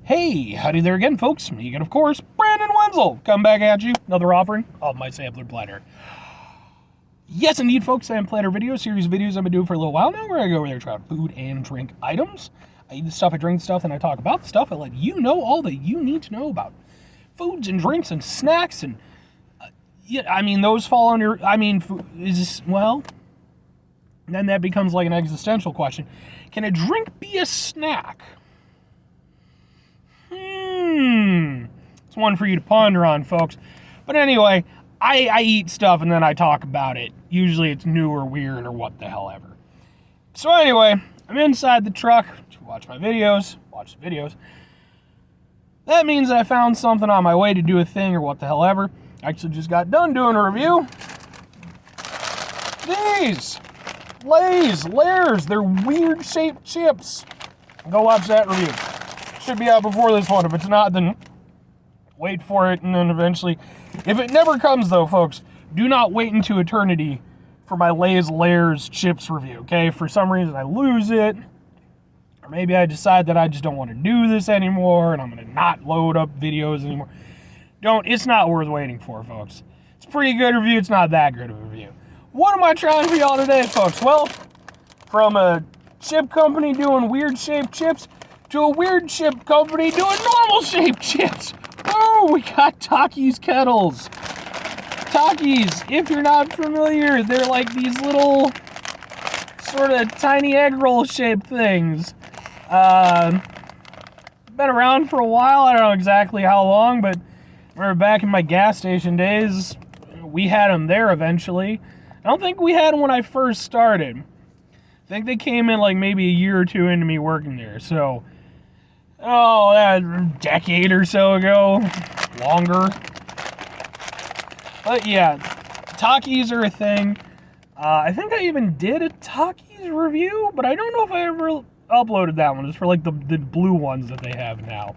Hey, howdy there again, folks. Me again, of course, Brandon Wenzel. Come back at you. Another offering of my sampler platter. Yes, indeed, folks, I am Platter video, series of videos I've been doing for a little while now, where I go over there try out food and drink items. I eat the stuff, I drink the stuff, and I talk about the stuff. I let you know all that you need to know about foods and drinks and snacks and yeah, I mean, those fall under, is this, well, then that becomes like an existential question. Can a drink be a snack? It's one for you to ponder on, folks. But anyway, I eat stuff and then I talk about it. Usually it's new or weird or what the hell ever. So anyway, I'm inside the truck to watch my videos, watch the videos. That means that I found something on my way to do a thing or what the hell ever. I actually just got done doing a review. These Layers, they're weird shaped chips. Go watch that review. Should be out before this one. If it's not, then wait for it, and then eventually, if it never comes though, folks, do not wait into eternity for my Layers chips review, okay? For some reason I lose it, or maybe I decide that I just don't want to do this anymore, and I'm gonna not load up videos anymore. It's not worth waiting for, folks. It's a pretty good review, it's not that good of a review. What am I trying for y'all today, folks? Well, from a chip company doing weird shaped chips to a weird chip company doing normal shaped chips. Oh, we got Takis Kettlez. Takis, if you're not familiar, they're like these little sort of tiny egg roll shaped things. Been around for a while. I don't know exactly how long, but I remember back in my gas station days, we had them there eventually. I don't think we had them when I first started. I think they came in like maybe a year or two into me working there. So, a decade or so ago, longer. But yeah, Takis are a thing. I think I even did a Takis review, but I don't know if I ever uploaded that one. It's for like the blue ones that they have now.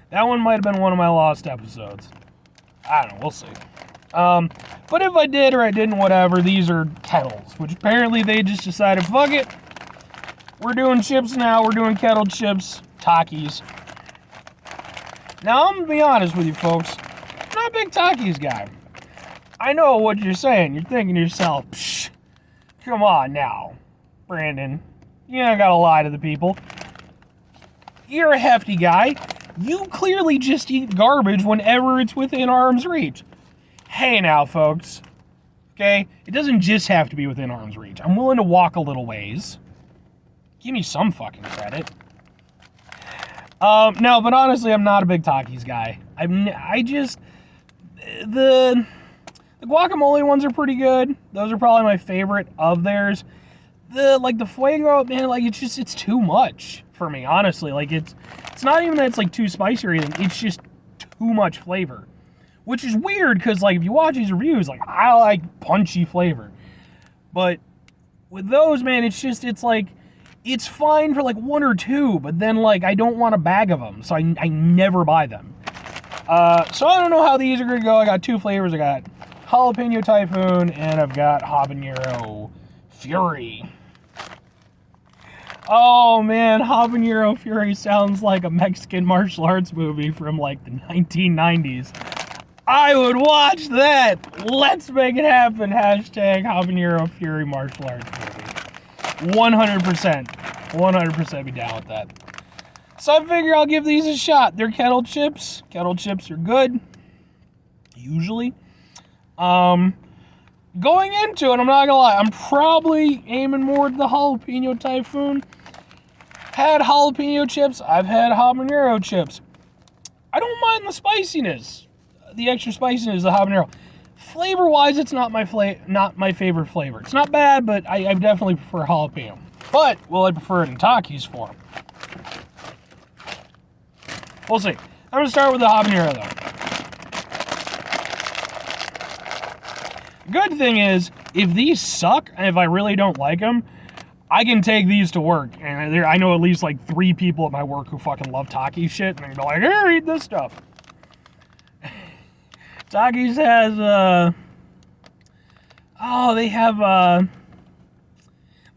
That one might have been one of my lost episodes. I don't know, we'll see. But if I did or I didn't, whatever, these are Kettlez, which apparently they just decided, fuck it, we're doing chips now, we're doing kettle chips, Takis. Now, I'm gonna be honest with you, folks, I'm not a big Takis guy. I know what you're saying, you're thinking to yourself, psh, come on now, Brandon, you ain't gotta lie to the people. You're a hefty guy. You clearly just eat garbage whenever it's within arm's reach. Hey now, folks. Okay? It doesn't just have to be within arm's reach. I'm willing to walk a little ways. Give me some fucking credit. No, but honestly, I'm not a big Takis guy. The guacamole ones are pretty good. Those are probably my favorite of theirs. The Fuego, man, like, it's too much for me, honestly. Like, it's not even that it's, like, too spicy or anything. It's just too much flavor. Which is weird, because, like, if you watch these reviews, like, I like punchy flavor. But with those, man, it's like, it's fine for, like, one or two, but then, like, I don't want a bag of them, so I never buy them. So I don't know how these are going to go. I got two flavors. I got Jalapeno Typhoon, and I've got Habanero Fury. Oh man, Habanero Fury sounds like a Mexican martial arts movie from like the 1990s. I would watch that. Let's make it happen. Hashtag Habanero Fury martial arts movie. 100%. 100% be down with that. So I figure I'll give these a shot. They're kettle chips. Kettle chips are good. Usually. Going into it, I'm not gonna lie, I'm probably aiming more at the Jalapeno Typhoon. Had jalapeno chips, I've had habanero chips. I don't mind the spiciness, the extra spiciness of the habanero. Flavor-wise, it's not my favorite flavor. It's not bad, but I definitely prefer jalapeno. But will I prefer it in Takis form? We'll see. I'm gonna start with the habanero though. Good thing is, if these suck, and if I really don't like them, I can take these to work. And I know at least like 3 people at my work who fucking love Takis shit, and they're like, here, eat this stuff. Takis has, they have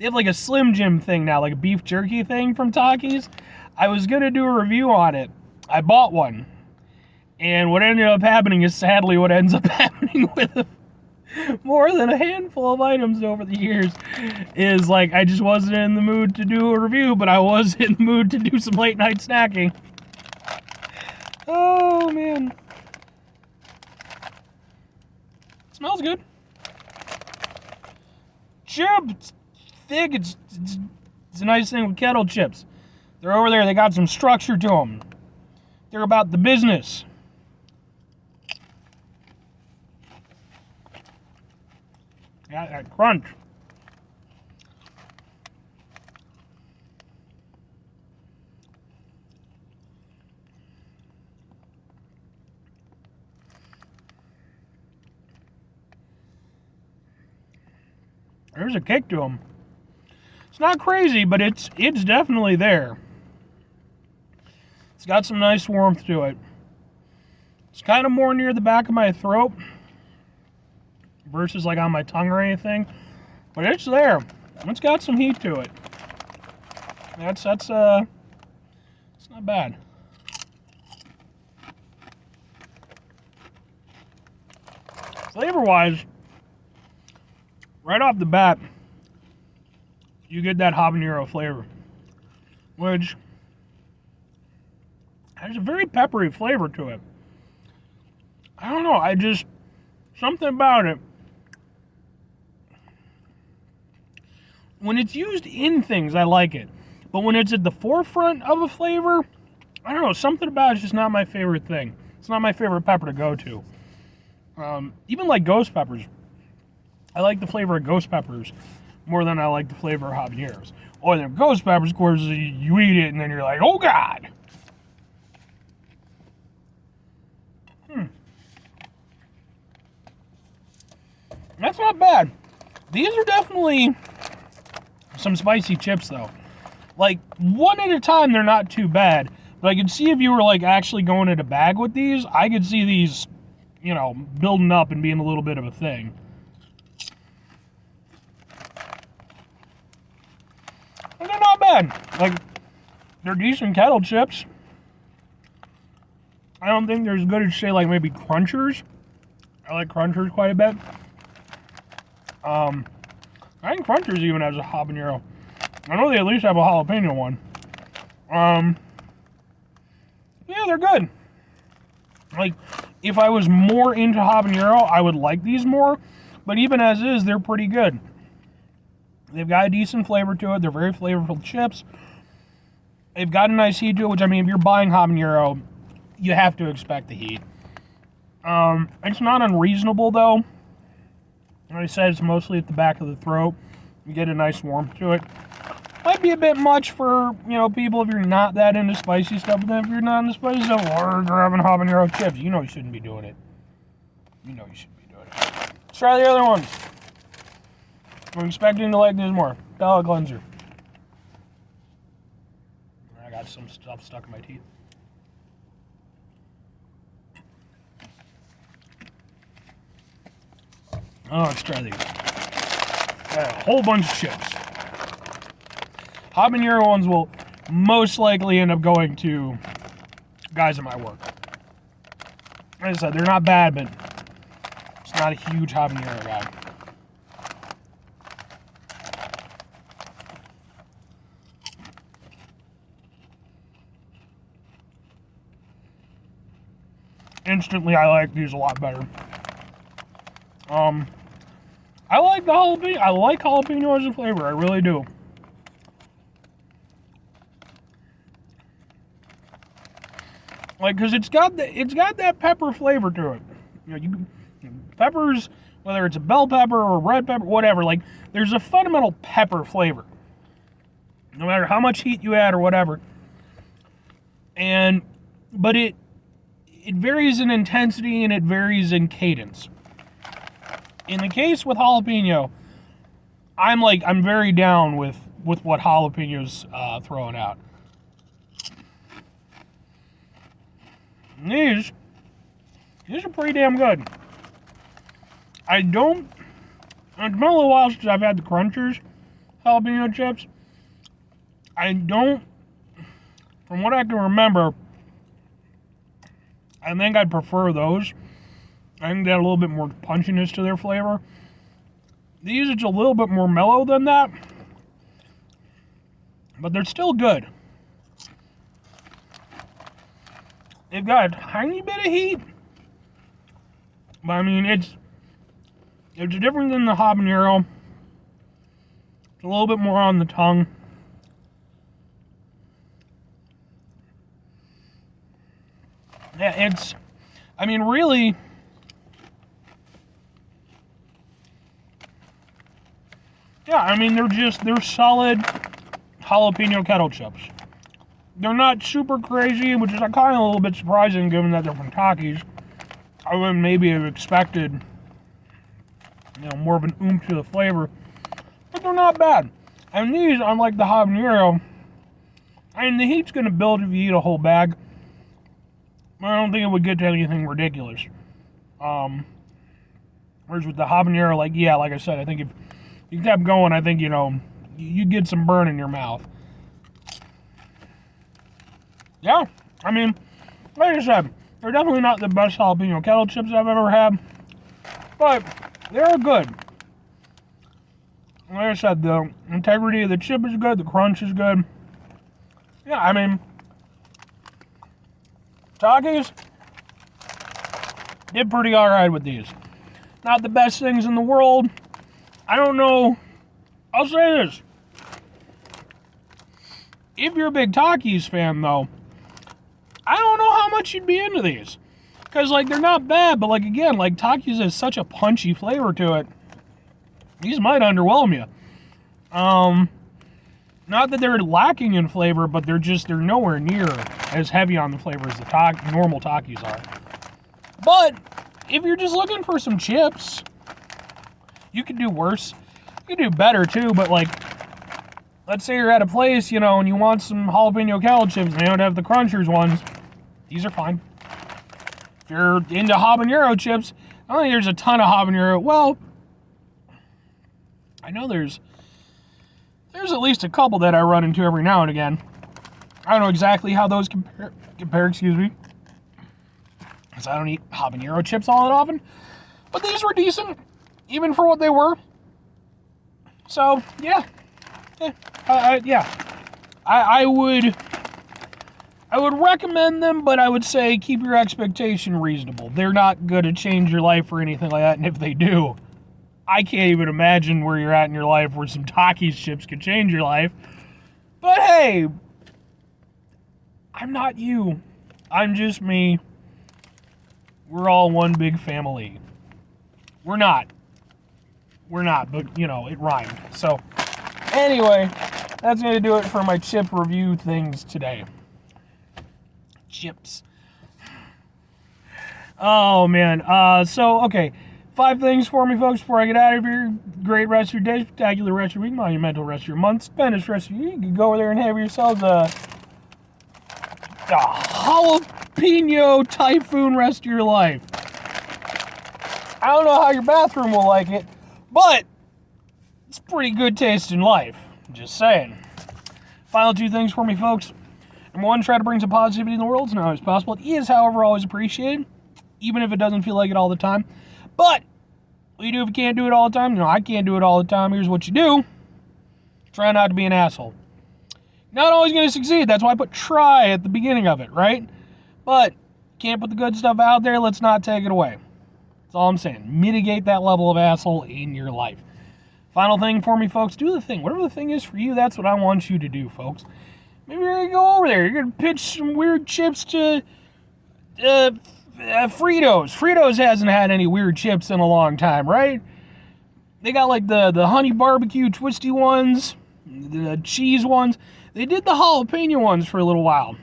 like a Slim Jim thing now, like a beef jerky thing from Takis. I was gonna do a review on it. I bought one. And what ended up happening is sadly what ends up happening with more than a handful of items over the years is like I just wasn't in the mood to do a review, but I was in the mood to do some late night snacking. Oh man. Smells good. Chip, it's thick, it's a nice thing with kettle chips. They're over there, they got some structure to them. They're about the business. Got that crunch. There's a kick to them. It's not crazy, but it's definitely there. It's got some nice warmth to it. It's kind of more near the back of my throat versus like on my tongue or anything, but it's there. It's got some heat to it. It's not bad. Flavor-wise, right off the bat, you get that habanero flavor, which has a very peppery flavor to it. I don't know, something about it. When it's used in things, I like it. But when it's at the forefront of a flavor, I don't know, something about it's just not my favorite thing. It's not my favorite pepper to go to. Even like ghost peppers. I like the flavor of ghost peppers more than I like the flavor of habaneros. Or the ghost peppers, of course, you eat it and then you're like, oh God! That's not bad. These are definitely some spicy chips, though. Like, one at a time, they're not too bad. But I could see if you were, like, actually going in a bag with these, I could see these, you know, building up and being a little bit of a thing. And they're not bad. Like, they're decent kettle chips. I don't think they're as good as, say, like, maybe Crunchers. I like Crunchers quite a bit. I think Crunchers even has a habanero. I know they at least have a jalapeno one. Yeah, they're good. Like, if I was more into habanero, I would like these more. But even as is, they're pretty good. They've got a decent flavor to it. They're very flavorful chips. They've got a nice heat to it, which, I mean, if you're buying habanero, you have to expect the heat. It's not unreasonable, though. Like I said, it's mostly at the back of the throat. You get a nice warmth to it. Might be a bit much for, you know, people if you're not that into spicy stuff. But then if you're not into spicy stuff, or grabbing habanero chips, you know you shouldn't be doing it. You know you shouldn't be doing it. Let's try the other ones. I'm expecting to like these more. Palate cleanser. I got some stuff stuck in my teeth. Oh, let's try these. Got a whole bunch of chips. Habanero ones will most likely end up going to guys at my work. Like I said, they're not bad, but it's not a huge habanero guy. Instantly, I like these a lot better. I like the jalapeno. I like jalapeno as a flavor. I really do. Like, cause it's got that pepper flavor to it. You know, peppers, whether it's a bell pepper or red pepper, whatever. Like, there's a fundamental pepper flavor, no matter how much heat you add or whatever. But it varies in intensity and it varies in cadence. In the case with jalapeno, I'm very down with what jalapenos throwing out. And these are pretty damn good. It's been a little while since I've had the Crunchers jalapeno chips. From what I can remember, I think I'd prefer those. I think they have a little bit more punchiness to their flavor. These, it's a little bit more mellow than that. But they're still good. They've got a tiny bit of heat. But I mean, it's different than the habanero. It's a little bit more on the tongue. Yeah, I mean, really, yeah, I mean, they're solid jalapeno kettle chips. They're not super crazy, which is kind of a little bit surprising given that they're from Takis. I would maybe have expected, more of an oomph to the flavor, but they're not bad. And these, unlike the habanero, I mean, the heat's going to build if you eat a whole bag. I don't think it would get to anything ridiculous. Whereas with the habanero, like I said, I think if you kept going, I think, you'd get some burn in your mouth. Yeah, I mean, like I said, they're definitely not the best jalapeno kettle chips I've ever had, but they're good. Like I said, the integrity of the chip is good, the crunch is good. Yeah, I mean, Takis did pretty alright with these. Not the best things in the world. I don't know. I'll say this. If you're a big Takis fan, though, I don't know how much you'd be into these. Because, they're not bad, but, again, Takis has such a punchy flavor to it. These might underwhelm you. Not that they're lacking in flavor, but they're nowhere near as heavy on the flavor as the normal Takis are. But if you're just looking for some chips, you could do worse. You could do better too, but let's say you're at a place, and you want some jalapeno kettle chips and they don't have the Crunchers ones. These are fine. If you're into habanero chips, I don't think there's a ton of habanero. Well, I know there's at least a couple that I run into every now and again. I don't know exactly how those compare, because I don't eat habanero chips all that often. But these were decent, even for what they were. So, yeah. I would recommend them, but I would say keep your expectation reasonable. They're not going to change your life or anything like that, and if they do, I can't even imagine where you're at in your life where some Takis chips could change your life. But hey, I'm not you. I'm just me. We're all one big family. We're not, but, it rhymed. So, anyway, that's going to do it for my chip review things today. Chips. Oh, man. Okay. 5 things for me, folks, before I get out of here. Great rest of your day, spectacular rest of your week, monumental rest of your month, stupendous rest of your year. You can go over there and have yourselves a jalapeno typhoon rest of your life. I don't know how your bathroom will like it, but it's pretty good taste in life. Just saying. Final 2 things for me, folks. Number 1, try to bring some positivity in the world as much as possible. It is, however, always appreciated, even if it doesn't feel like it all the time. But what you do if you can't do it all the time? I can't do it all the time. Here's what you do. Try not to be an asshole. Not always going to succeed. That's why I put try at the beginning of it, right? But can't put the good stuff out there. Let's not take it away. That's all I'm saying. Mitigate that level of asshole in your life. Final thing for me, folks. Do the thing. Whatever the thing is for you, that's what I want you to do, folks. Maybe you're going to go over there. You're going to pitch some weird chips to Fritos. Fritos hasn't had any weird chips in a long time, right? They got the honey barbecue twisty ones, the cheese ones. They did the jalapeno ones for a little while.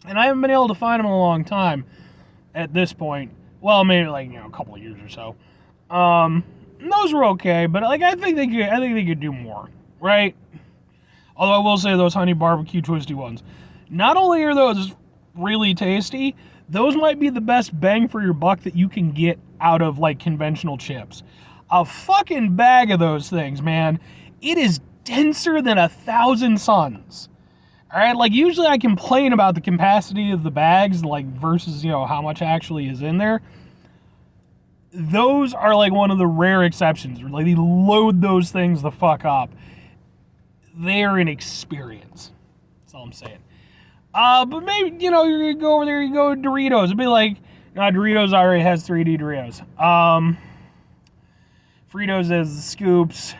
And I haven't been able to find them in a long time at this point. Well, maybe a couple of years or so. Those were okay, but I think they could do more, right? Although I will say those honey barbecue twisty ones, not only are those really tasty, those might be the best bang for your buck that you can get out of conventional chips. A fucking bag of those things, man. It is denser than 1,000 suns. All right, like usually I complain about the capacity of the bags, like versus, you know, how much actually is in there. Those are like one of the rare exceptions. Like they load those things the fuck up. They're an experience. That's all I'm saying. But maybe, you know, you're gonna go over there, you go Doritos. It'd be like, Doritos already has 3D Doritos. Fritos has the scoops.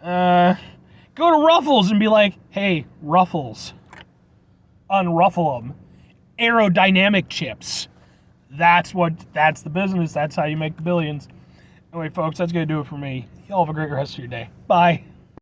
Go to Ruffles and be like, hey, Ruffles, unruffle them. Aerodynamic chips. That's the business. That's how you make the billions. Anyway, folks, that's going to do it for me. Y'all have a great rest of your day. Bye.